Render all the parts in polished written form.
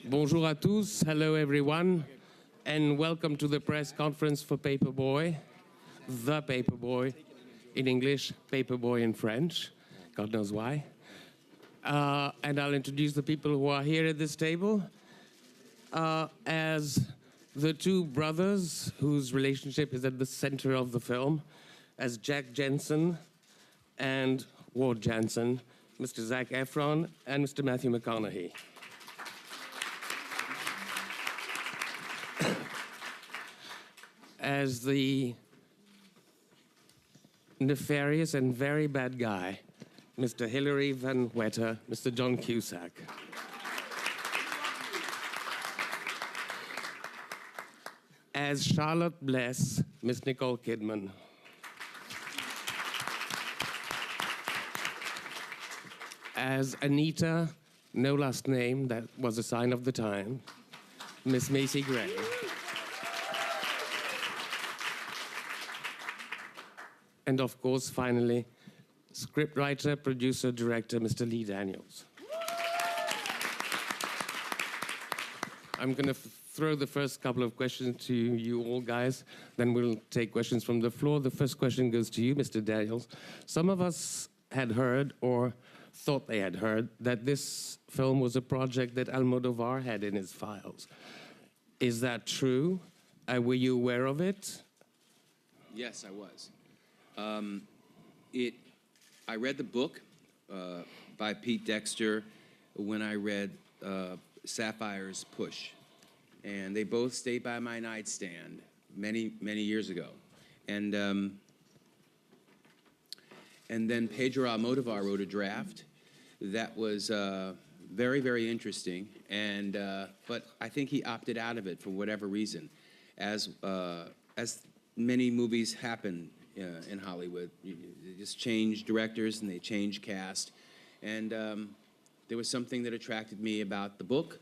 Bonjour à tous, hello everyone, and welcome to the press conference for Paperboy, the Paperboy, in English, Paperboy in French, God knows why. And I'll introduce the people who are here at this table as the two brothers whose relationship is at the center of the film, as Jack Jensen and Ward Jansen, Mr. Zac Efron and Mr. Matthew McConaughey. As the nefarious and very bad guy, Mr. Hilary Van Wetter, Mr. John Cusack. As Charlotte Bless, Miss Nicole Kidman. As Anita, no last name, that was a sign of the time, Miss Macy Gray. And of course, finally, scriptwriter, producer, director, Mr. Lee Daniels. I'm going to throw the first couple of questions to you all guys, then we'll take questions from the floor. The first question goes to you, Mr. Daniels. Some of us had heard, or thought they had heard, that this film was a project that Almodovar had in his files. Is that true? Were you aware of it? Yes, I was. I read the book by Pete Dexter when I read Sapphire's Push, and they both stayed by my nightstand many years ago, and then Pedro Almodovar wrote a draft that was very interesting, and but I think he opted out of it for whatever reason, as many movies happen in Hollywood. They just change directors and they change cast. And there was something that attracted me about the book.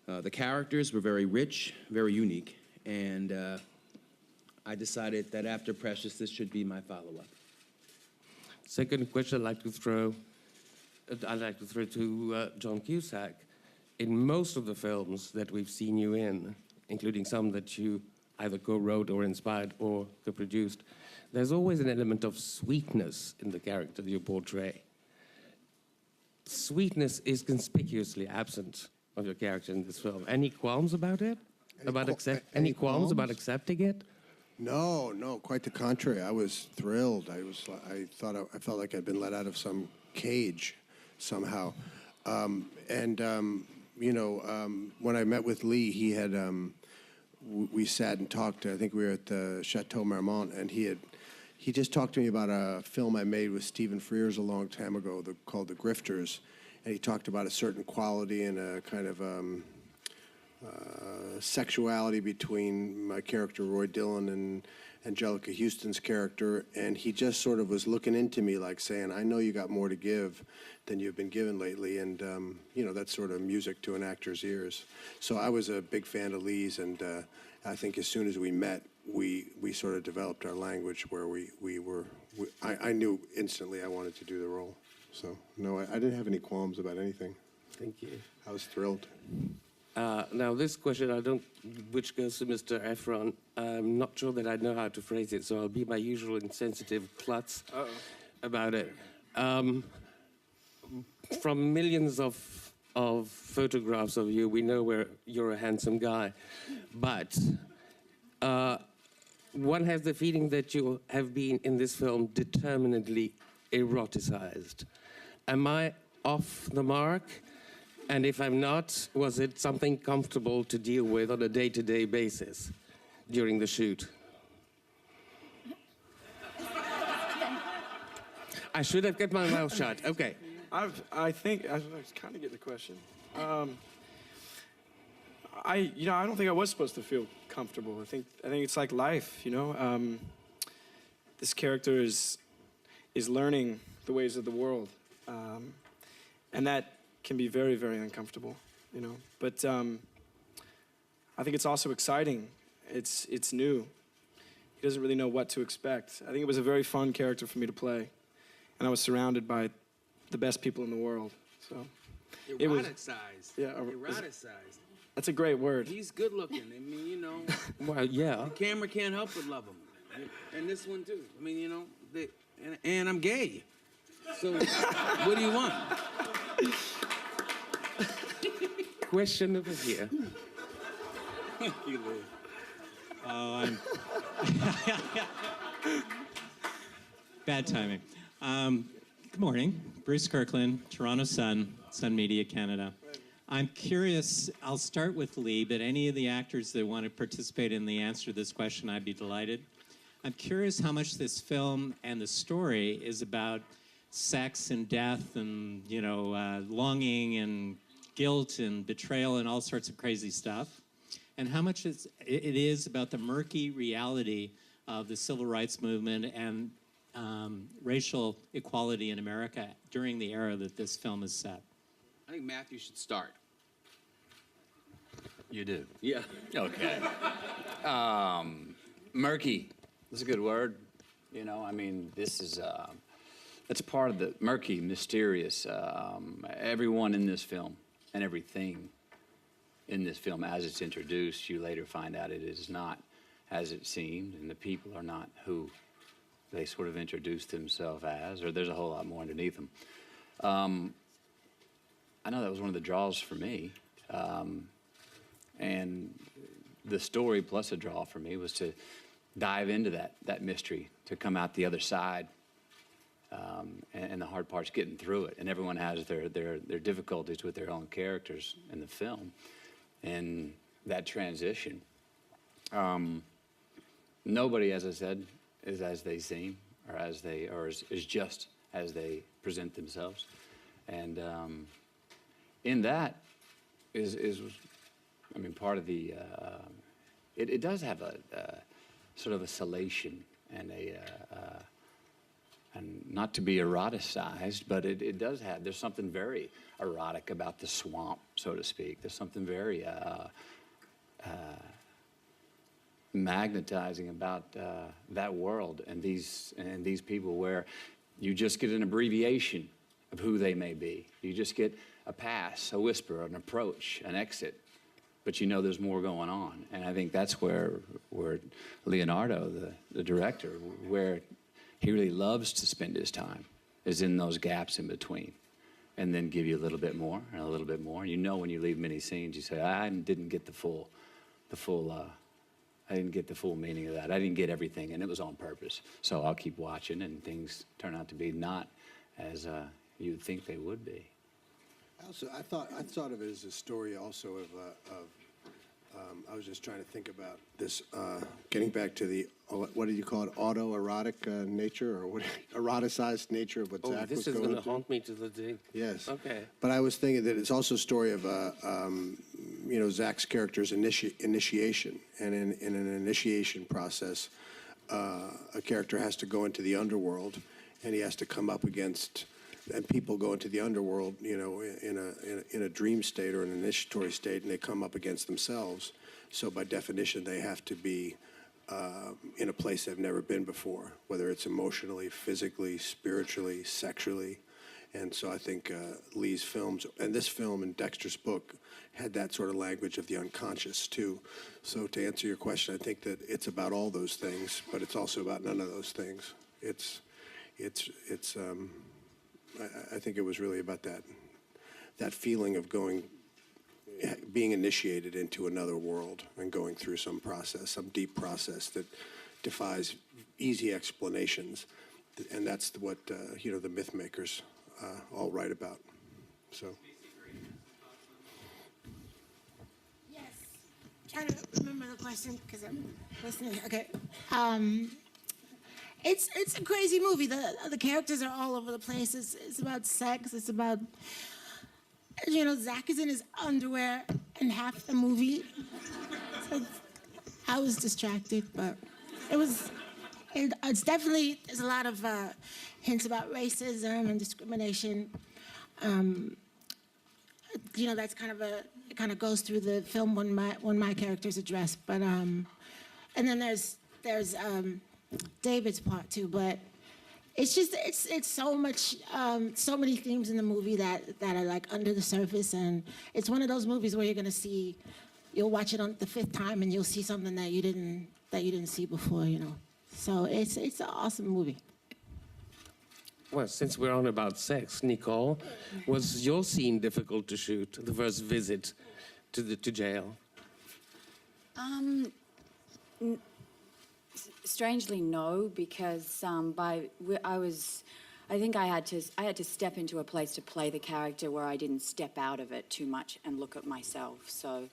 The characters were very rich, very unique. And I decided that after Precious, this should be my follow-up. Second question I'd like to throw to John Cusack. In most of the films that we've seen you in, including some that you either co-wrote or inspired or co-produced, there's always an element of sweetness in the character that you portray. Sweetness is conspicuously absent of your character in this film. Any qualms about it? Any qualms about accepting it? No, quite the contrary. I was thrilled. I felt like I'd been let out of some cage somehow. When I met with Lee, he had we sat and talked. I think we were at the Chateau Marmont, and he just talked to me about a film I made with Stephen Frears a long time ago called The Grifters, and he talked about a certain quality and a kind of sexuality between my character Roy Dillon and Angelica Houston's character, and he just sort of was looking into me like saying, I know you got more to give than you've been given lately, and that's sort of music to an actor's ears. So I was a big fan of Lee's, and I think as soon as we met, we sort of developed our language where I knew instantly I wanted to do the role. So no, I didn't have any qualms about anything. Thank you. I was thrilled. Now this question, which goes to Mr. Efron, I'm not sure that I know how to phrase it, so I'll be my usual insensitive klutz about it. From millions of photographs of you, we know you're a handsome guy, but one has the feeling that you have been in this film determinedly eroticized. Am I off the mark? And if I'm not, was it something comfortable to deal with on a day-to-day basis during the shoot? I should have kept my mouth shut. Okay. I think I was kind of getting the question. I don't think I was supposed to feel comfortable. I think it's like life, This character is learning the ways of the world, and that can be very uncomfortable, But I think it's also exciting. It's new. He doesn't really know what to expect. I think it was a very fun character for me to play, and I was surrounded by the best people in the world. So It was Eroticized. yeah, Eroticized. that's a great word. He's good looking. I mean, you know, Well, yeah. the camera can't help but love him. And this one too. I mean, you know, and I'm gay. So what do you want? Question over here. You live. Oh, I'm bad timing. Good morning, Bruce Kirkland, Toronto Sun, Sun Media Canada. I'm curious, I'll start with Lee, but any of the actors that want to participate in the answer to this question, I'd be delighted. I'm curious how much this film and the story is about sex and death and, you know, longing and guilt and betrayal and all sorts of crazy stuff, and how much it is about the murky reality of the civil rights movement and racial equality in America during the era that this film is set. I think Matthew should start. You do? Yeah. Okay. Murky. That's a good word. You know, I mean, this is, it's part of the murky, mysterious. Everyone in this film and everything in this film, as it's introduced, you later find out it is not as it seemed, and the people are not who they sort of introduced themselves as, or there's a whole lot more underneath them. I know that was one of the draws for me. And the story plus a draw for me was to dive into that mystery, to come out the other side. And the hard part's getting through it. And everyone has their difficulties with their own characters in the film. And that transition. Nobody, as I said, is as they seem, or is just as they present themselves. And in that is I mean, part of the, it does have a sort of a salation and and not to be eroticized, but it does have, there's something very erotic about the swamp, so to speak. There's something very magnetizing about that world and these people, where you just get an abbreviation of who they may be. You just get a pass, a whisper, an approach, an exit, but you know there's more going on. And I think that's where Leonardo, the director, where he really loves to spend his time, is in those gaps in between, and then give you a little bit more and a little bit more. And you know when you leave many scenes, you say, I didn't get the full I didn't get the full meaning of that. I didn't get everything, and it was on purpose. So I'll keep watching, and things turn out to be not as you'd think they would be. I thought of it as a story also of I was just trying to think about this, getting back to the, what did you call it, autoerotic nature, or what, eroticized nature of what Zach was this is going going to haunt me to the day. Yes. Okay. But I was thinking that it's also a story of, you know, Zach's character's initiation. And in an initiation process, a character has to go into the underworld, and he has to come up against, and people go into the underworld, you know, in a dream state or an initiatory state, and they come up against themselves. So by definition, they have to be in a place they've never been before, whether it's emotionally, physically, spiritually, sexually. And so I think Lee's films, and this film and Dexter's book, had that sort of language of the unconscious too. So to answer your question, I think that it's about all those things, but it's also about none of those things. I think it was really about that feeling of being initiated into another world and going through some process, some deep process that defies easy explanations, and that's what you know, the myth makers all write about. So. Yes. Trying to remember the question because I'm listening. Okay. It's a crazy movie. The characters are all over the place. It's about sex. It's about, you know, Zach is in his underwear in half the movie. So I was distracted, but it's definitely, there's a lot of hints about racism and discrimination. You know, that's it kind of goes through the film when my character's addressed. But and then there's David's part too, but it's just it's so much so many themes in the movie that are like under the surface, and it's one of those movies where you'll watch it on the 5th time and you'll see something that you didn't see before, you know. So it's an awesome movie. Well, since we're on about sex, Nicole, was your scene difficult to shoot, the first visit to jail? Strangely, no, because I think I had to step into a place to play the character where I didn't step out of it too much and look at myself. So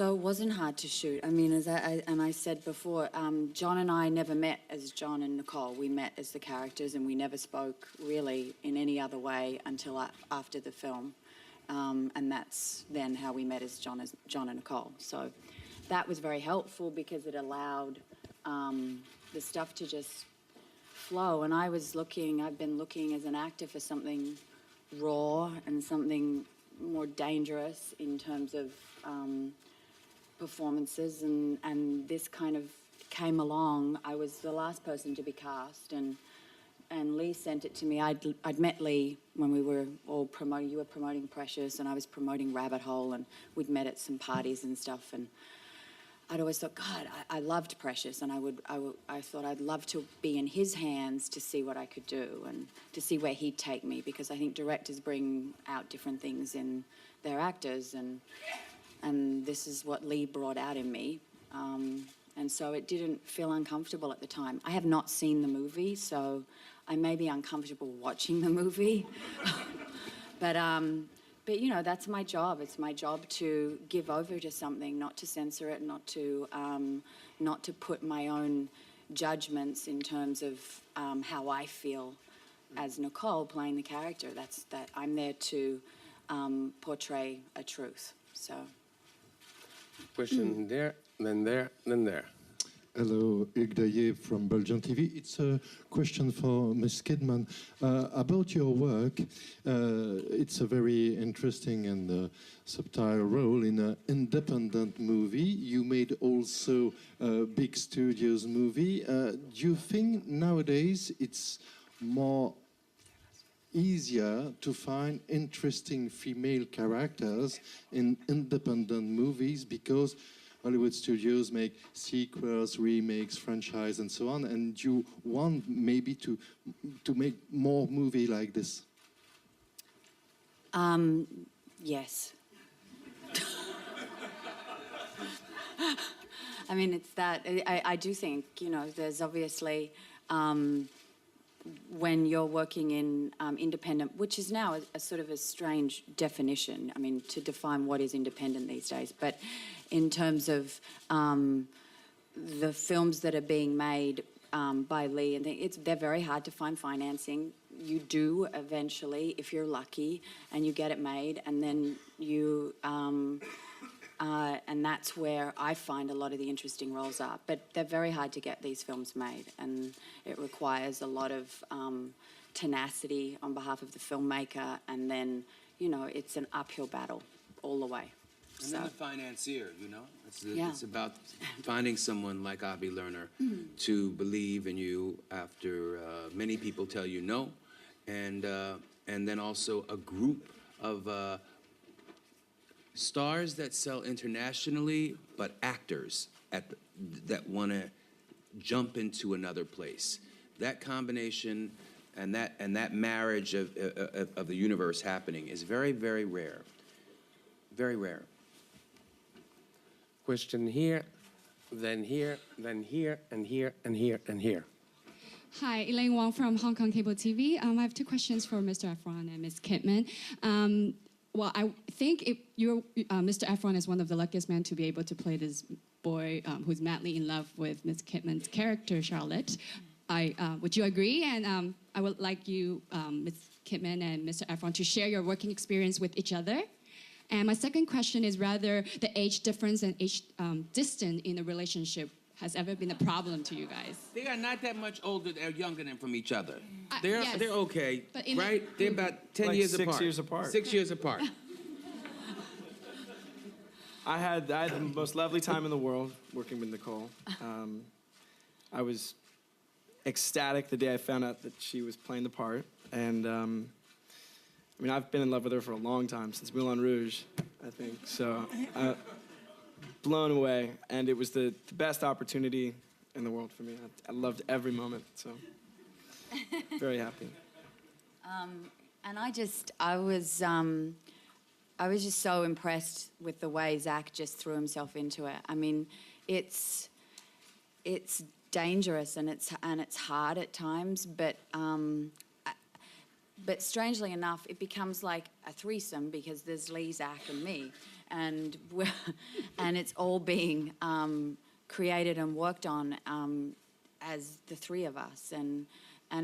it wasn't hard to shoot. I mean, as I said before, John and I never met as John and Nicole. We met as the characters, and we never spoke really in any other way until after the film. And that's then how we met as John and Nicole. So that was very helpful because it allowed the stuff to just flow. And I've been looking as an actor for something raw and something more dangerous in terms of performances, and this kind of came along. I was the last person to be cast, and Lee sent it to me. I'd met Lee when we were all promoting. You were promoting Precious, and I was promoting Rabbit Hole, and we'd met at some parties and stuff. And I'd always thought, God, I loved Precious, and I thought I'd love to be in his hands to see what I could do and to see where he'd take me, because I think directors bring out different things in their actors, and this is what Lee brought out in me. And so it didn't feel uncomfortable at the time. I have not seen the movie, so I may be uncomfortable watching the movie. But you know, that's my job. It's my job to give over to something, not to censor it, not to put my own judgments in terms of how I feel as Nicole playing the character. That I'm there to portray a truth. So. Question there, then there, then there. Hello, Hugues Daillet from Belgian TV. It's a question for Ms. Kidman. About your work, it's a very interesting and subtle role in an independent movie. You made also a big studios movie. Do you think nowadays it's more easier to find interesting female characters in independent movies because Hollywood studios make sequels, remakes, franchise, and so on, and you want maybe to make more movie like this? Yes. I mean, it's that. I do think, you know, there's obviously when you're working in independent, which is now a sort of a strange definition, I mean, to define what is independent these days, but in terms of the films that are being made by Lee, and they're very hard to find financing. You do eventually, if you're lucky, and you get it made, and then you... and that's where I find a lot of the interesting roles are. But they're very hard to get these films made, and it requires a lot of tenacity on behalf of the filmmaker, and then, you know, it's an uphill battle all the way. And then the financier, you know? Yeah. It's about finding someone like Avi Lerner to believe in you after many people tell you no, and then also a group of stars that sell internationally, but actors that want to jump into another place. That combination and that marriage of the universe happening is very, very rare. Very rare. Question here, then here, then here, and here, and here, and here. Hi, Elaine Wong from Hong Kong Cable TV. I have two questions for Mr. Efron and Ms. Kidman. Well, I think Mr. Efron is one of the luckiest men to be able to play this boy who's madly in love with Ms. Kidman's character, Charlotte. Would you agree? And I would like you, Ms. Kidman and Mr. Efron, to share your working experience with each other. And my second question is rather the age difference and age distance in a relationship has ever been a problem to you guys? They are not that much older or younger than from each other. Yes. They're okay, But in right? They're about 10 Like years 6 apart. years apart. 6 years apart. I had the most lovely time in the world working with Nicole. I was ecstatic the day I found out that she was playing the part. And I mean, I've been in love with her for a long time, since Moulin Rouge, I think. So blown away. And it was the best opportunity in the world for me. I loved every moment, so very happy. And I was just so impressed with the way Zach just threw himself into it. I mean, it's dangerous and it's hard at times, but strangely enough, it becomes like a threesome because there's Lee, Zach, and me, and it's all being created and worked on as the three of us, and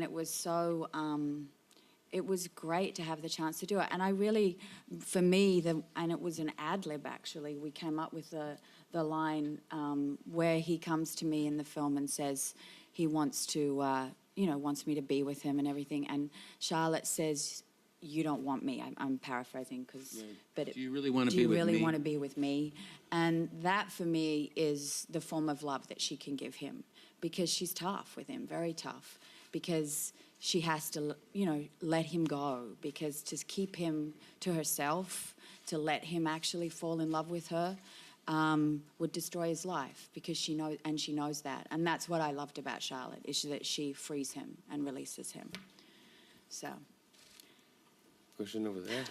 it was so. It was great to have the chance to do it. And I really, for me, and it was an ad lib actually, we came up with the line where he comes to me in the film and says he wants to, wants me to be with him and everything. And Charlotte says, "You don't want me." I'm paraphrasing, but do you really want to do be you with really me? want to be with me? And that for me is the form of love that she can give him, because she's tough with him, very tough, because she has to, let him go, because to keep him to herself, to let him actually fall in love with her, would destroy his life, because she knows that. And that's what I loved about Charlotte, is that she frees him and releases him. So. Question over there.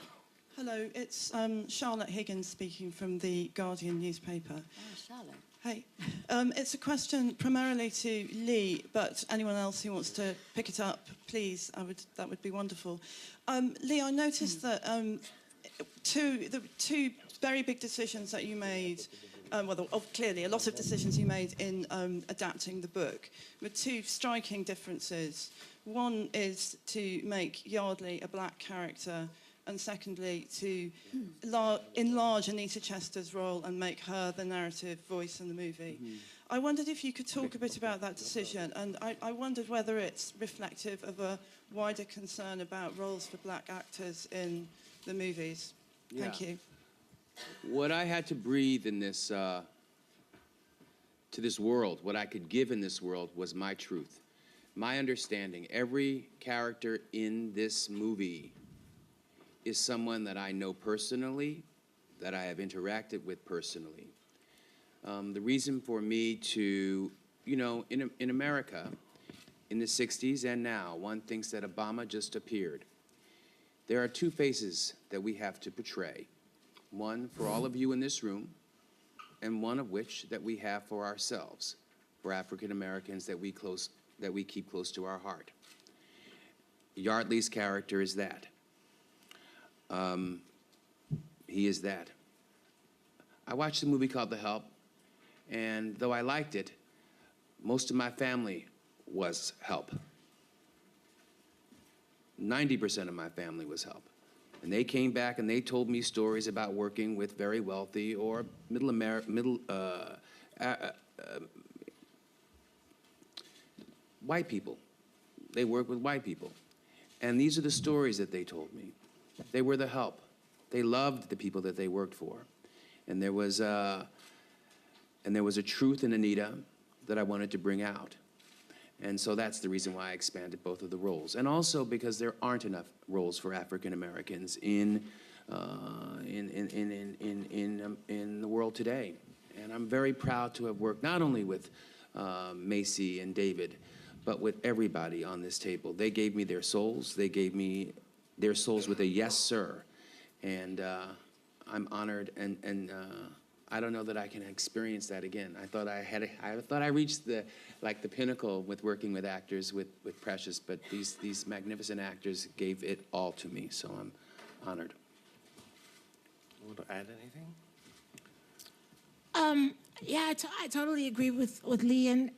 Hello, it's Charlotte Higgins speaking from the Guardian newspaper. Oh, Charlotte. Hey, it's a question primarily to Lee, but anyone else who wants to pick it up, please, that would be wonderful. Lee, I noticed that the two very big decisions that you made, clearly a lot of decisions you made in adapting the book, were two striking differences. One is to make Yardley a black character, and secondly, to enlarge Anita Chester's role and make her the narrative voice in the movie. I wondered if you could talk a bit about that decision, and I wondered whether it's reflective of a wider concern about roles for black actors in the movies. Thank you. What I had to breathe in this, to this world, what I could give in this world was my truth, my understanding. Every character in this movie is someone that I know personally, that I have interacted with personally. The reason for me to, in America, in the 60s and now, one thinks that Obama just appeared. There are two faces that we have to portray. One for all of you in this room, and one of which that we have for ourselves, for African Americans that we keep close to our heart. Yardley's character is that. He is that. I watched a movie called The Help, and though I liked it, most of my family was Help. 90% of my family was Help. And they came back and they told me stories about working with very wealthy or white people. They work with white people. And these are the stories that they told me. They were the Help. They loved the people that they worked for. And there was a truth in Anita that I wanted to bring out. And so that's the reason why I expanded both of the roles. And also because there aren't enough roles for African Americans in the world today. And I'm very proud to have worked not only with Macy and David, but with everybody on this table. They gave me their souls. They gave me their souls with a yes, sir. And I'm honored, and I don't know that I can experience that again. I thought I reached the pinnacle with working with actors with Precious, but these magnificent actors gave it all to me, so I'm honored. Want to add anything? Yeah, I totally agree with Lee, and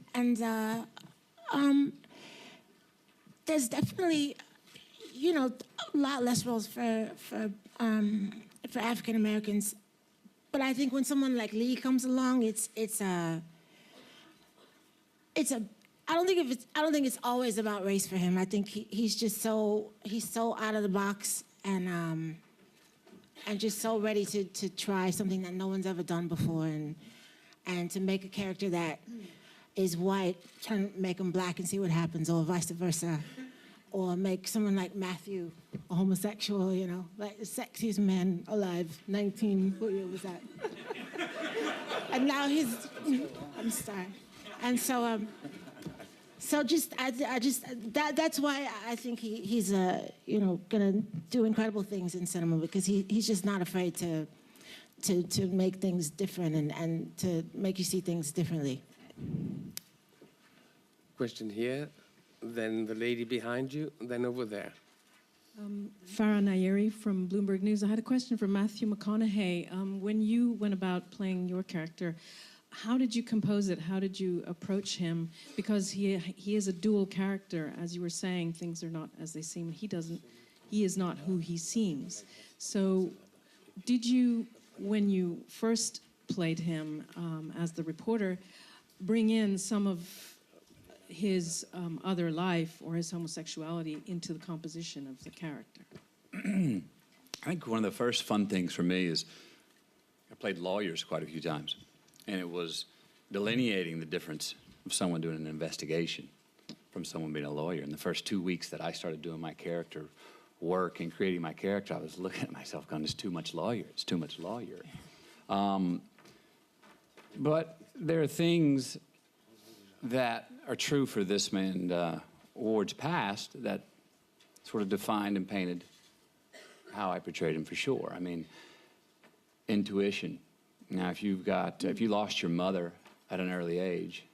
there's definitely, a lot less roles for African Americans. But I think when someone like Lee comes along, I don't think it's always about race for him. I think he's so out of the box and just so ready to try something that no one's ever done before, and to make a character that is white, trying to make him black and see what happens, or vice versa. Or make someone like Matthew a homosexual, you know, like the sexiest man alive, 19, what year was that? And now he's, I'm sorry. And so, that's why I think he's you know, gonna do incredible things in cinema, because he's just not afraid to make things different and to make you see things differently. Question here, then the lady behind you, then over there. Farah Nayeri from Bloomberg News. I had a question for Matthew McConaughey. When you went about playing your character, how did you compose it? How did you approach him? Because he is a dual character, as you were saying. Things are not as they seem. He is not who he seems. So, did you, when you first played him as the reporter, bring in some of his other life or his homosexuality into the composition of the character? I think one of the first fun things for me is I played lawyers quite a few times, and it was delineating the difference of someone doing an investigation from someone being a lawyer. In the first 2 weeks that I started doing my character work and creating my character, I was looking at myself going, it's too much lawyer, it's too much lawyer. But there are things that are true for this man, Ward's past, that sort of defined and painted how I portrayed him for sure. I mean, intuition. Now, if you lost your mother at an early age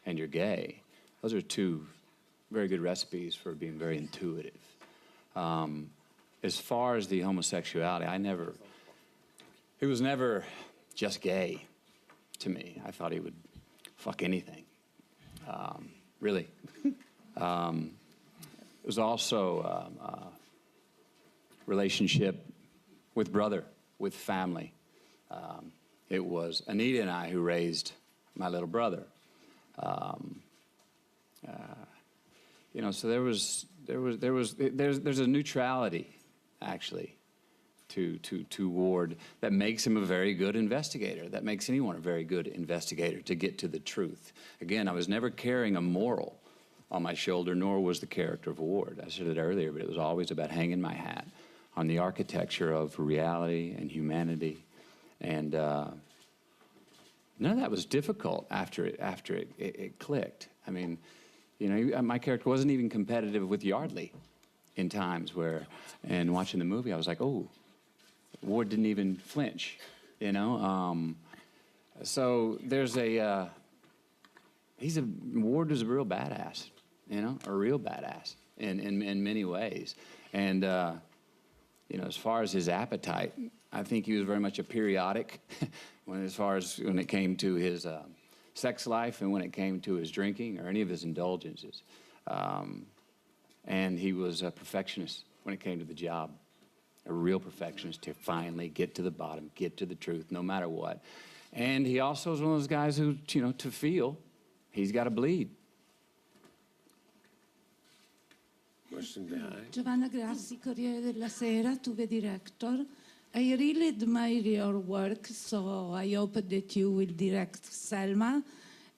and you're gay, those are two very good recipes for being very intuitive. As far as the homosexuality, he was never just gay to me. I thought he would fuck anything. Really. It was also a relationship with brother, with family. It was Anita and I who raised my little brother. You know, so there's a neutrality, actually, to Ward that makes him a very good investigator, that makes anyone a very good investigator to get to the truth. Again, I was never carrying a moral on my shoulder, nor was the character of Ward. I said it earlier, but it was always about hanging my hat on the architecture of reality and humanity. And none of that was difficult after it clicked. I mean, you know, my character wasn't even competitive with Yardley in times where, and watching the movie, I was like, oh, Ward didn't even flinch, you know? So there's Ward is a real badass, you know, a real badass in many ways. And, you know, as far as his appetite, I think he was very much a periodic when it came to his sex life and when it came to his drinking or any of his indulgences. And he was a perfectionist when it came to the job, a real perfectionist to finally get to the bottom, get to the truth, no matter what. And he also is one of those guys who, you know, to feel, he's got to bleed. Question behind. Giovanna Grassi, Corriere della Sera, to the director. I really admire your work, so I hope that you will direct Selma,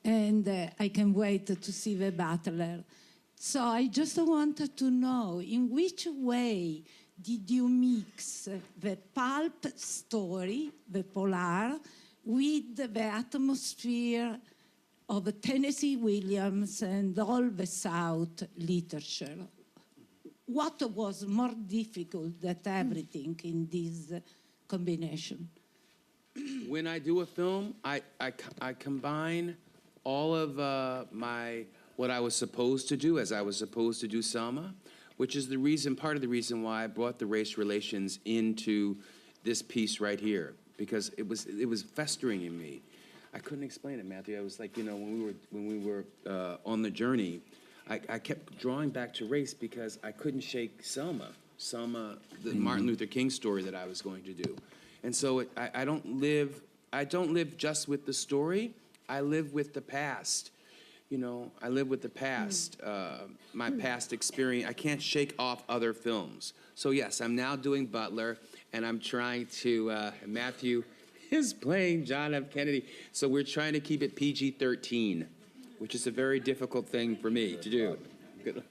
and I can wait to see The Butler. So I just wanted to know, in which way did you mix the pulp story, the polar, with the atmosphere of Tennessee Williams and all the South literature? What was more difficult than everything in this combination? When I do a film, I combine all of what I was supposed to do, as I was supposed to do Selma, which is part of the reason why I brought the race relations into this piece right here, because it was festering in me. I couldn't explain it, Matthew. I was like, you know, when we were on the journey, I kept drawing back to race because I couldn't shake Selma, the Martin Luther King story that I was going to do. And so I don't live just with the story, I live with the past. You know, I live with the past, my past experience. I can't shake off other films. So yes, I'm now doing Butler, and I'm trying to, Matthew is playing John F. Kennedy. So we're trying to keep it PG-13. which is a very difficult thing for me to do. Good.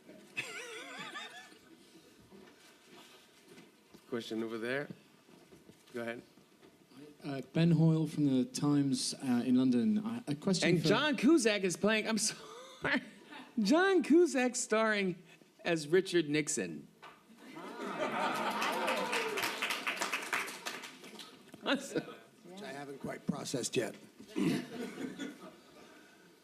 Question over there. Go ahead. Ben Hoyle from the Times in London. A question And for... John Cusack is playing, I'm sorry, John Cusack starring as Richard Nixon. Which I haven't quite processed yet.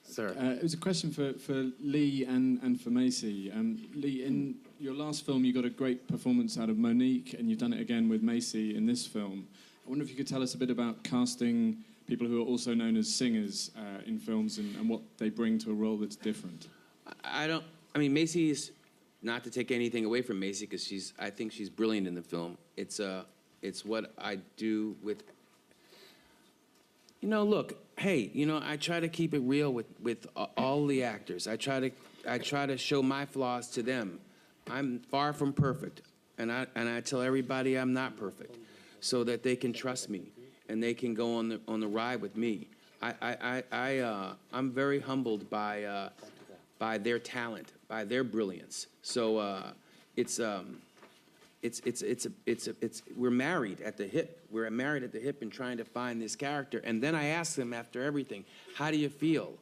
Sir. It was a question for Lee and for Macy. Lee, in your last film, you got a great performance out of Monique, and you've done it again with Macy in this film. I wonder if you could tell us a bit about casting people who are also known as singers in films and what they bring to a role that's different. I mean, Macy is, not to take anything away from Macy, because I think she's brilliant in the film. It's what I do with, look, hey, I try to keep it real with all the actors. I try to show my flaws to them. I'm far from perfect, and I tell everybody I'm not perfect, so that they can trust me and they can go on the ride with me. I'm very humbled by their talent, by their brilliance. So we're married at the hip. We're married at the hip and trying to find this character. And then I ask them after everything, how do you feel?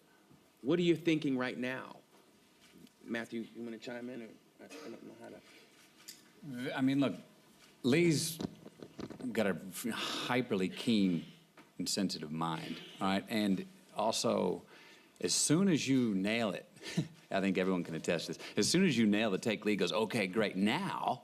What are you thinking right now? Matthew, you want to chime in? Or I don't know how to. I mean, look, Lee's got a hyperly keen and sensitive mind, all right? And also, as soon as you nail it, I think everyone can attest to this, as soon as you nail the take, Lee goes, okay, great, now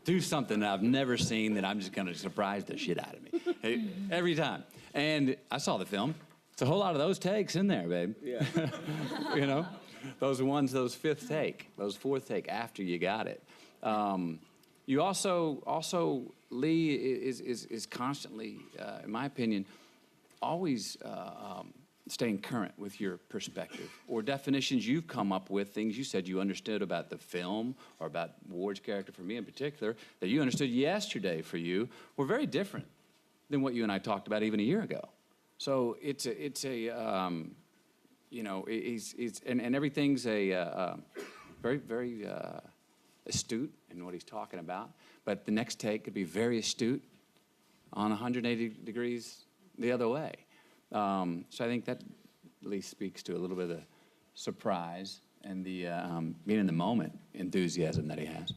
do something that I've never seen that I'm just gonna surprise the shit out of me. Every time. And I saw the film. It's a whole lot of those takes in there, babe. Yeah. Those fifth take, those fourth take after you got it. You also Lee is constantly, in my opinion, always staying current with your perspective or definitions you've come up with, things you said you understood about the film or about Ward's character, for me in particular, that you understood yesterday for you were very different than what you and I talked about even a year ago. So it's and everything's very, very astute in what he's talking about, but the next take could be very astute on 180 degrees the other way. So I think that at least speaks to a little bit of the surprise and the being in the moment enthusiasm that he has.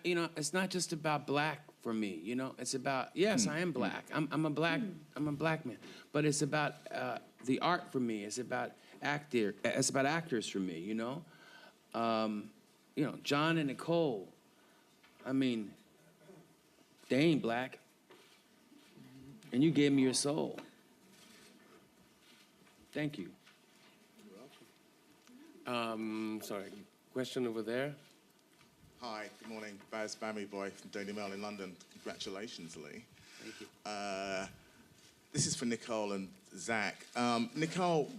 It's not just about black for me. It's about, yes, I am black. I'm a black man, but it's about the art for me. It's about actors for me. John and Nicole. I mean, they ain't black, and you gave me your soul. Thank you. Sorry, question over there. Hi, good morning. Baz Paperboy from Daily Mail in London. Congratulations, Lee. Thank you. This is for Nicole and Zach. Nicole,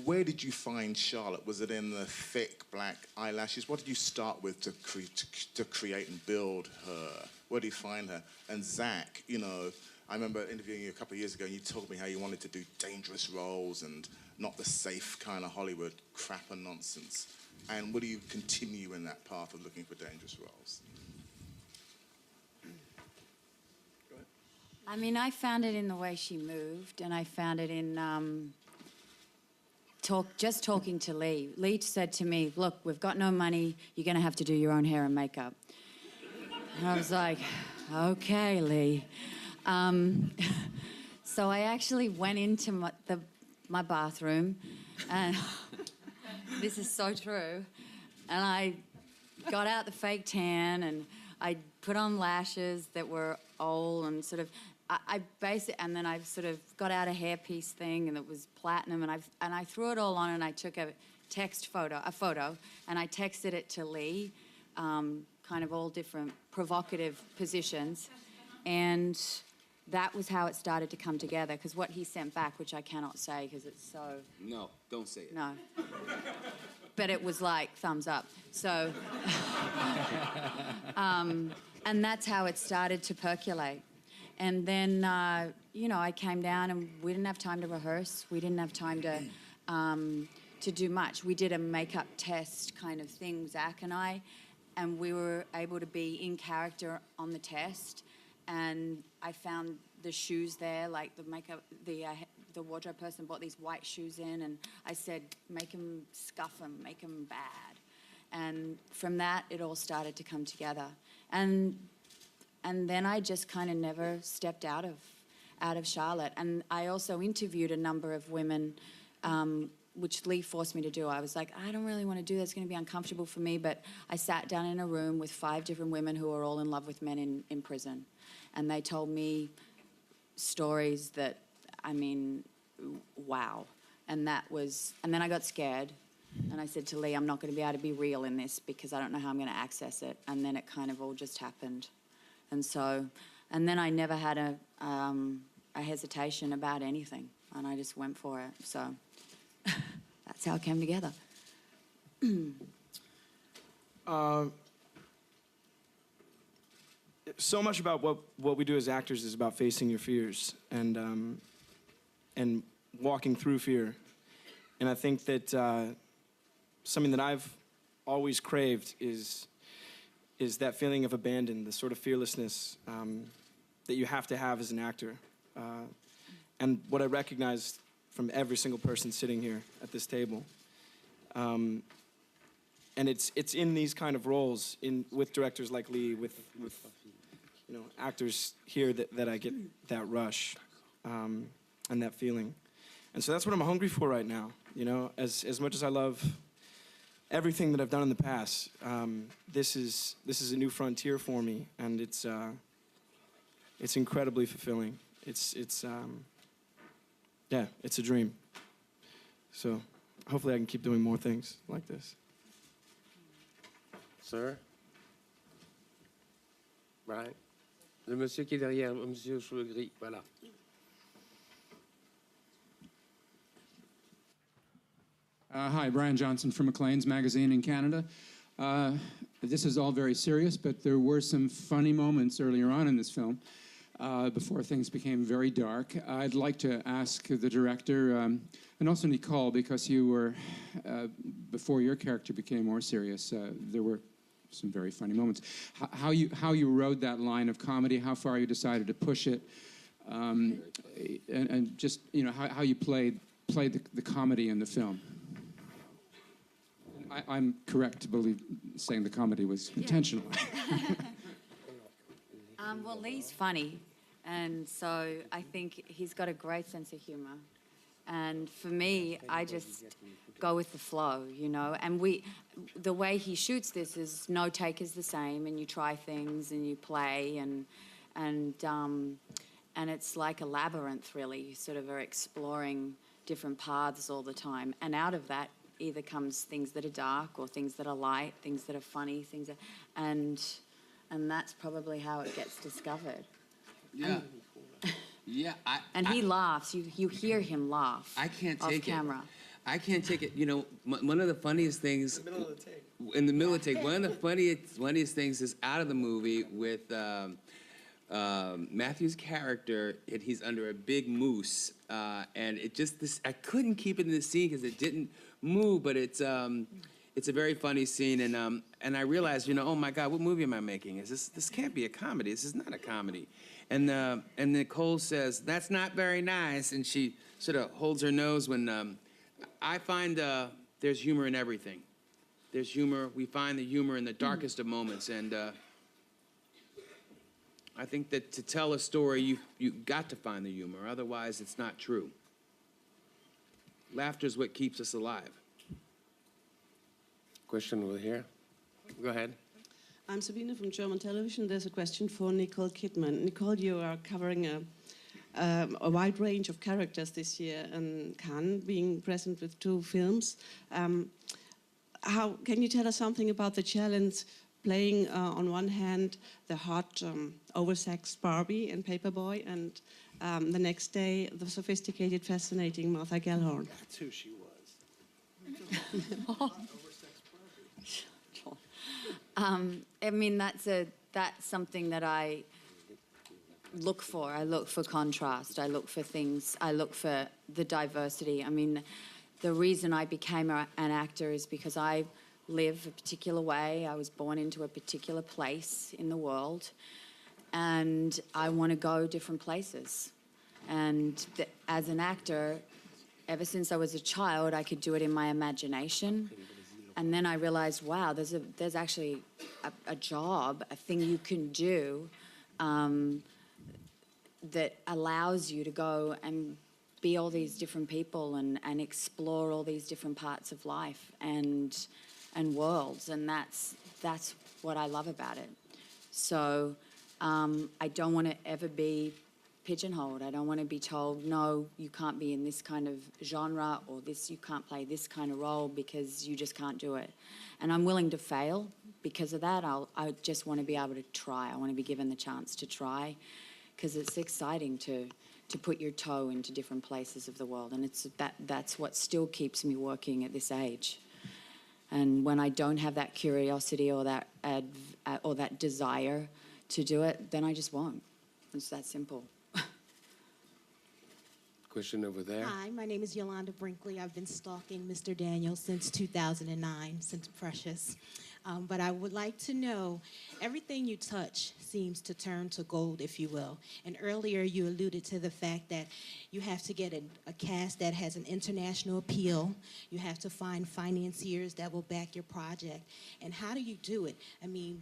where did you find Charlotte? Was it in the thick black eyelashes? What did you start with to create and build her? Where did you find her? And Zach, I remember interviewing you a couple of years ago, and you told me how you wanted to do dangerous roles and not the safe kind of Hollywood crap and nonsense. And will you continue in that path of looking for dangerous roles? I mean, I found it in the way she moved, and I found it in just talking to Lee. Lee said to me, look, we've got no money. You're going to have to do your own hair and makeup. And I was like, okay, Lee. So I actually went into my bathroom, and this is so true, and I got out the fake tan, and I put on lashes that were old and sort of, and then I sort of got out a hairpiece thing, and it was platinum, and I threw it all on, and I took a photo, and I texted it to Lee, kind of all different provocative positions, and that was how it started to come together, because what he sent back, which I cannot say because it's so... No, don't say it. No. But it was like, thumbs up. So... and that's how it started to percolate. And then, you know, I came down and we didn't have time to rehearse. We didn't have time to do much. We did a makeup test kind of thing, Zach and I, and we were able to be in character on the test. And I found the shoes there, like the makeup, the wardrobe person brought these white shoes in, and I said, make them scuff them, make them bad. And from that, it all started to come together. And then I just kind of never stepped out of Charlotte. And I also interviewed a number of women, which Lee forced me to do. I was like, I don't really want to do that. It's going to be uncomfortable for me. But I sat down in a room with 5 different women who were all in love with men in prison. And they told me stories that, I mean, wow. And then I got scared. And I said to Lee, I'm not going to be able to be real in this because I don't know how I'm going to access it. And then it kind of all just happened. And then I never had a hesitation about anything, and I just went for it. So that's how it came together. So much about what we do as actors is about facing your fears and walking through fear. And I think that something that I've always craved is that feeling of abandon, the sort of fearlessness that you have to have as an actor. And what I recognized from every single person sitting here at this table. And it's in these kind of roles, with directors like Lee, with you know, actors here that I get that rush and that feeling. And so that's what I'm hungry for right now. You know, as much as I love everything that I've done in the past, this is a new frontier for me, and it's incredibly fulfilling. It's a dream. So hopefully I can keep doing more things like this. Sir? Right. Le monsieur qui est derrière, monsieur aux cheveux gris, voilà. Hi, Brian Johnson from Maclean's magazine in Canada. This is all very serious, but there were some funny moments earlier on in this film before things became very dark. I'd like to ask the director, and also Nicole, because you were, before your character became more serious, there were some very funny moments. How you rode that line of comedy, how far you decided to push it, and just, you know, how you played the comedy in the film. I'm correct to believe saying the comedy was intentional. Well, Lee's funny, and so I think he's got a great sense of humor. And for me, I just go with the flow, you know. And the way he shoots this is no take is the same, and you try things and you play, and it's like a labyrinth, really. You sort of are exploring different paths all the time, and out of that either comes things that are dark or things that are light, things that are funny, and that's probably how it gets discovered. Yeah. And he laughs. You hear him laugh. I can't take off camera. I can't take it. You know, one of the funniest things in the middle of the take. One of the funniest things is out of the movie with Matthew's character. He's under a big moose, and I couldn't keep it in the scene because it didn't move. But it's a very funny scene, and I realized, you know, oh my God, what movie am I making? This can't be a comedy. This is not a comedy. And Nicole says, that's not very nice, and she sort of holds her nose when I find there's humor in everything. There's humor. We find the humor in the darkest of moments, and I think that to tell a story, you've got to find the humor. Otherwise, it's not true. Laughter is what keeps us alive. Question over here. Go ahead. I'm Sabine from German television. There's a question for Nicole Kidman. Nicole, you are covering a wide range of characters this year in Cannes, being present with 2 films. How can you tell us something about the challenge playing, on one hand, the hot, oversexed Barbie in Paperboy, and the next day, the sophisticated, fascinating Martha Gellhorn? That's who she was. I mean, that's something that I look for. I look for contrast. I look for things. I look for the diversity. I mean, the reason I became an actor is because I live a particular way. I was born into a particular place in the world, and I want to go different places. And as an actor, ever since I was a child, I could do it in my imagination. And then I realized, wow, there's actually a job, a thing you can do that allows you to go and be all these different people and explore all these different parts of life and worlds. And that's what I love about it. So I don't want to ever be pigeonholed. I don't want to be told, no, you can't be in this kind of genre, or this, you can't play this kind of role because you just can't do it. And I'm willing to fail because of that. I just want to be able to try. I want to be given the chance to try, because it's exciting to put your toe into different places of the world. And that's what still keeps me working at this age. And when I don't have that curiosity or that desire to do it, then I just won't. It's that simple. Question over there. Hi, my name is Yolanda Brinkley. I've been stalking Mr. Daniels since 2009, since Precious. But I would like to know, everything you touch seems to turn to gold, if you will. And earlier you alluded to the fact that you have to get a cast that has an international appeal. You have to find financiers that will back your project. And how do you do it? I mean,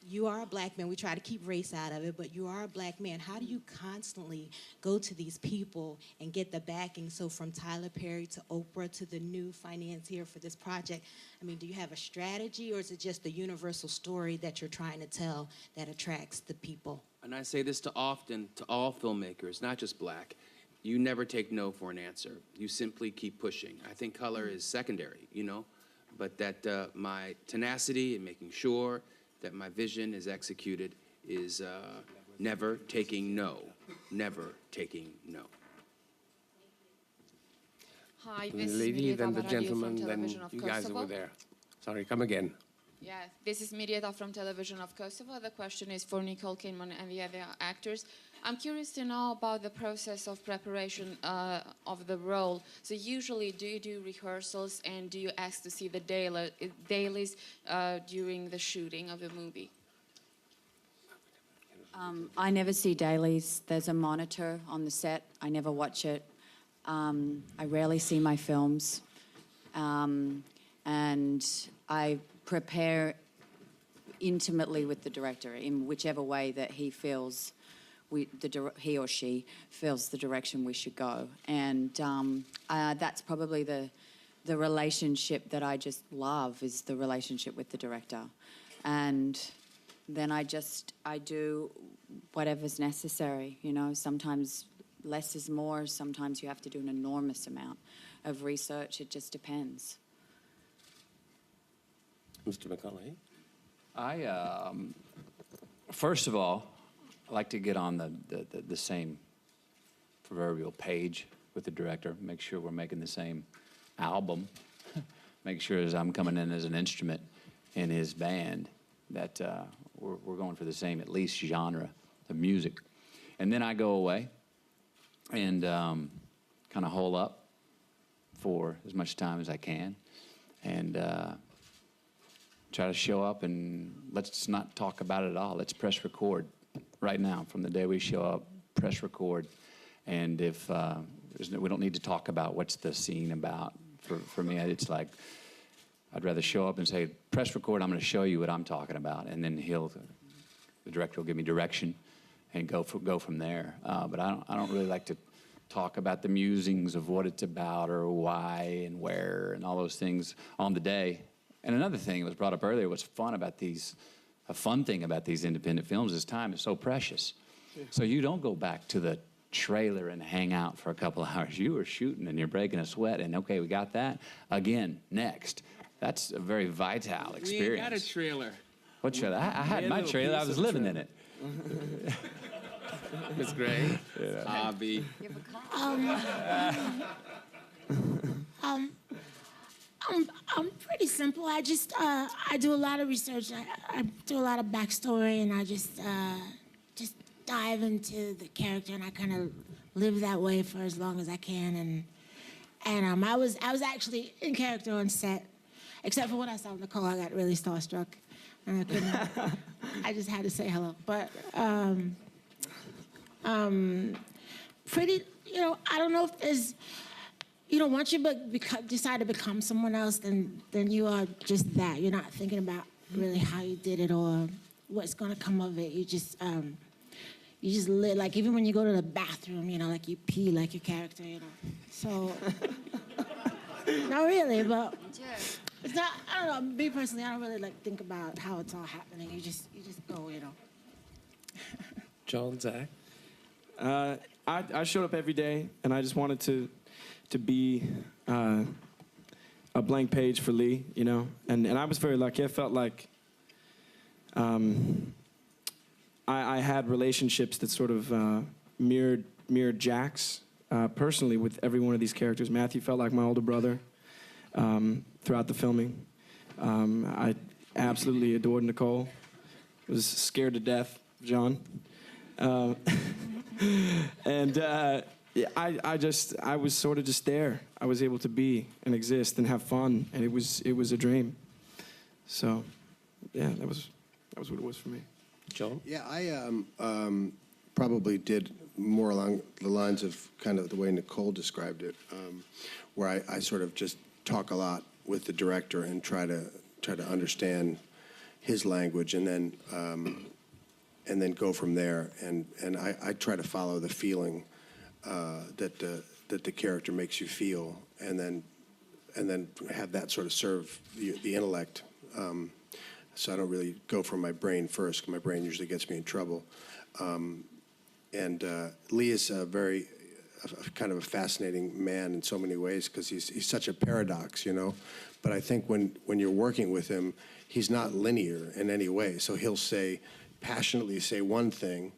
you are a black man. We try to keep race out of it, but you are a black man. How do you constantly go to these people and get the backing? So from Tyler Perry to Oprah to the new financier for this project, I mean, do you have a strategy, or is it just the universal story that you're trying to tell that attracts the people? And I say this to all filmmakers, not just black. You never take no for an answer. You simply keep pushing. I think color is secondary, you know, but that my tenacity and making sure that my vision is executed is never taking no. Never taking no. Hi, The this is lady, Mirieta then the Varadiu gentleman, from then Television of you guys Kosovo. over there. Sorry, come again. Yeah, this is Mirieta from Television of Kosovo. The question is for Nicole Kidman and the other actors. I'm curious to know about the process of preparation of the role. So usually, do you do rehearsals, and do you ask to see the dailies during the shooting of the movie? I never see dailies. There's a monitor on the set. I never watch it. I rarely see my films. And I prepare intimately with the director in whichever way that he feels he or she feels the direction we should go. And that's probably the relationship that I just love, is the relationship with the director. And then I do whatever's necessary, you know. Sometimes less is more. Sometimes you have to do an enormous amount of research. It just depends. Mr. McConaughey? First of all, I like to get on the same proverbial page with the director, make sure we're making the same album, make sure as I'm coming in as an instrument in his band that we're going for the same, at least, genre of music. And then I go away and kind of hole up for as much time as I can and try to show up, and let's not talk about it at all. Let's press record right now. From the day we show up, press record. And if we don't need to talk about what's the scene about. For me, it's like I'd rather show up and say, press record, I'm going to show you what I'm talking about. And then the director will give me direction and go from there. But I don't really like to talk about the musings of what it's about or why and where and all those things on the day. And another thing that was brought up earlier, what's a fun thing about these independent films is time is so precious. Yeah. So you don't go back to the trailer and hang out for a couple of hours. You are shooting and you're breaking a sweat and, okay, we got that. Again, next. That's a very vital experience. We ain't got a trailer. What trailer? I had my trailer. I was living in it. Miss Gray, Abby. I'm pretty simple. I just I do a lot of research. I do a lot of backstory, and I just dive dive into the character, and I kind of live that way for as long as I can. And I was actually in character on set, except for when I saw Nicole, I got really starstruck, and I couldn't. I just had to say hello. But pretty, I don't know if there's, once you decide to become someone else, then you are just that. You're not thinking about really how you did it or what's gonna come of it. You just live, like even when you go to the bathroom, like you pee like your character, So, not really, but it's not, I don't know, me personally, I don't really think about how it's all happening. You just go, John, Zach? I showed up every day, and I just wanted to be a blank page for Lee, and I was very lucky. I felt like I had relationships that sort of mirrored Jack's personally with every one of these characters. Matthew felt like my older brother throughout the filming. I absolutely adored Nicole. Was scared to death of John. And I was sort of just there. I was able to be and exist and have fun, and it was a dream. So, yeah, that was what it was for me. John? Yeah, I probably did more along the lines of kind of the way Nicole described it, where I sort of just talk a lot with the director and try to understand his language, and then go from there. And I try to follow the feeling that the character makes you feel, and then have that sort of serve the intellect. So I don't really go from my brain first, 'cause my brain usually gets me in trouble. And Lee is a kind of a fascinating man in so many ways, because he's such a paradox, But I think when you're working with him, he's not linear in any way. So he'll passionately say one thing,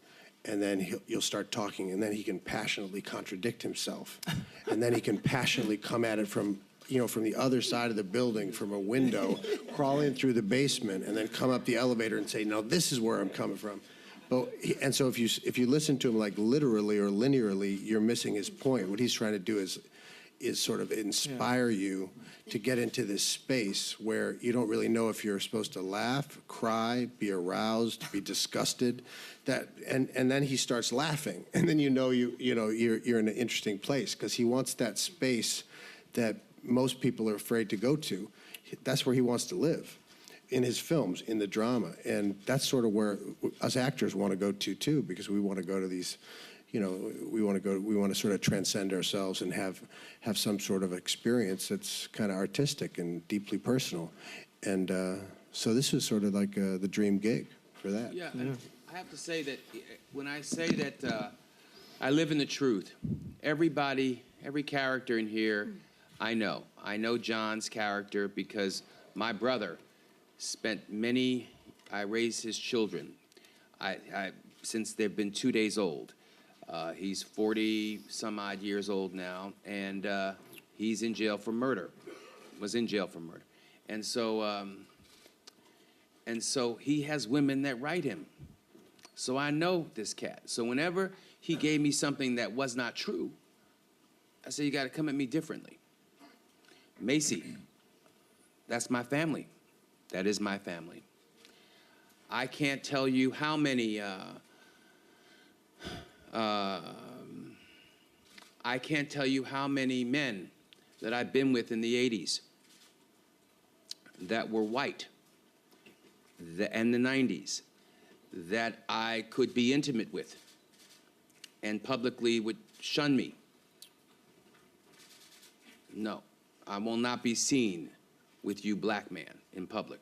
and then you'll start talking, and then he can passionately contradict himself, and then he can passionately come at it from the other side of the building, from a window, crawling through the basement, and then come up the elevator and say, "No, this is where I'm coming from." And so if you listen to him like literally or linearly, you're missing his point. What he's trying to do is sort of inspire you to get into this space where you don't really know if you're supposed to laugh, cry, be aroused, be disgusted. And then he starts laughing, and then you're in an interesting place, because he wants that space that most people are afraid to go to. That's where he wants to live, in his films, in the drama. And that's sort of where us actors want to go to too, because we want to go to these, we want to sort of transcend ourselves and have some sort of experience that's kind of artistic and deeply personal. And so this was sort of like the dream gig for that. Yeah, and I have to say that when I say that I live in the truth, every character in here, I know John's character, because my brother I raised his children since they've been 2 days old. He's 40 some odd years old now, and he's in jail for murder, was in jail for murder. And so he has women that write him. So I know this cat. So whenever he gave me something that was not true, I said, "You got to come at me differently." Macy, that's my family. That is my family. I can't tell you how many men that I've been with in the 80s that were white, and the 90s, that I could be intimate with and publicly would shun me. No, I will not be seen with you, black man, in public.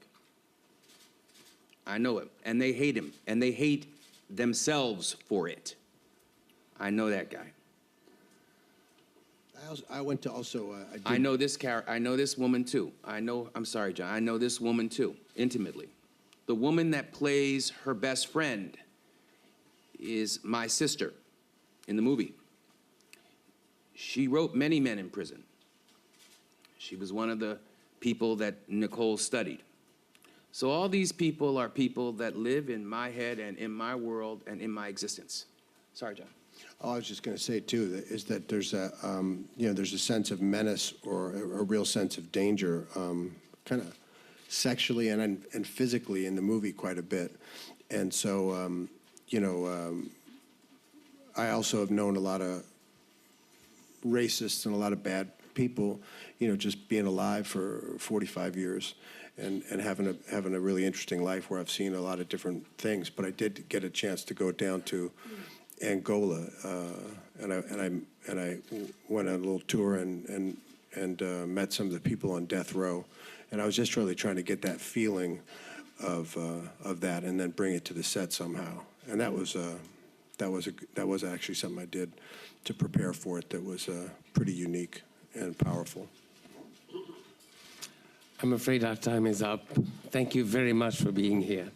I know it, and they hate him, and they hate themselves for it. I know that guy. I went to also. I know this character. I know this woman too. I'm sorry, John. I know this woman too, intimately. The woman that plays her best friend is my sister in the movie. She wrote many men in prison. She was one of the people that Nicole studied. So all these people are people that live in my head and in my world and in my existence. Sorry, John. Oh, I was just going to say too that there's a there's a sense of menace or a real sense of danger, kind of sexually and physically in the movie quite a bit, and so I also have known a lot of racists and a lot of bad people, just being alive for 45 years and having a really interesting life where I've seen a lot of different things. But I did get a chance to go down to Angola, and I went on a little tour and met some of the people on death row, and I was just really trying to get that feeling of that and then bring it to the set somehow. And that was actually something I did to prepare for it that was pretty unique and powerful. I'm afraid our time is up. Thank you very much for being here.